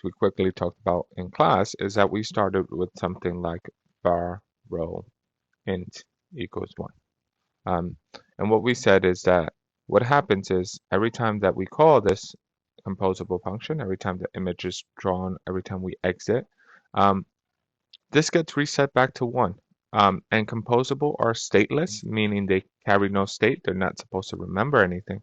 we quickly talked about in class is that we started with something like var row int equals 1. Um, and what we said is that what happens is every time that we call this composable function, every time the image is drawn, every time we exit, um, this gets reset back to 1. And composable are stateless, meaning they carry no state. They're not supposed to remember anything.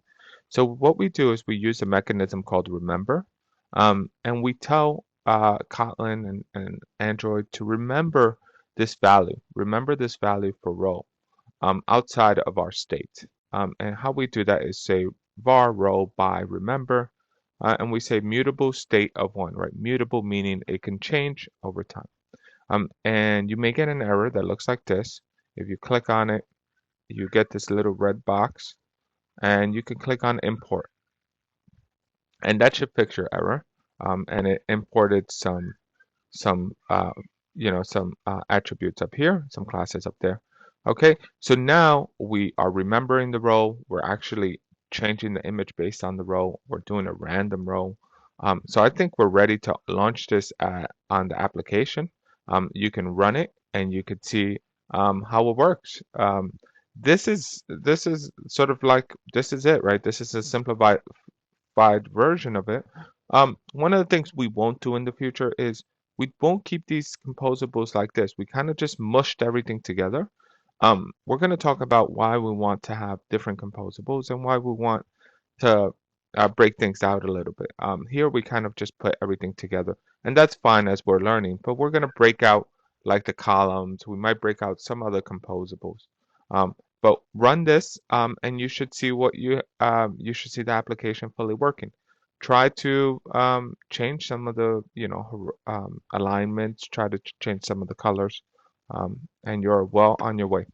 So what we do is we use a mechanism called remember, and we tell Kotlin and Android to remember this value for row outside of our state. And how we do that is say var row by remember, and we say mutable state of 1, right? Mutable meaning it can change over time. And you may get an error that looks like this. If you click on it, you get this little red box, and you can click on import, and that should fix your error. And it imported some attributes up here, some classes up there. Okay, so now we are remembering the row. We're actually changing the image based on the row. We're doing a random row. So I think we're ready to launch this on the application. You can run it and you can see how it works. This is sort of like this is it, right? This is a simplified version of it. One of the things we won't do in the future is we won't keep these composables like this. We kind of just mushed everything together. We're going to talk about why we want to have different composables and why we want to break things out a little bit. Here we kind of just put everything together, and that's fine as we're learning, but we're going to break out like the columns. We might break out some other composables. But run this, and you should see you should see the application fully working. Try to change some of the alignments. Try to change some of the colors, and you're well on your way.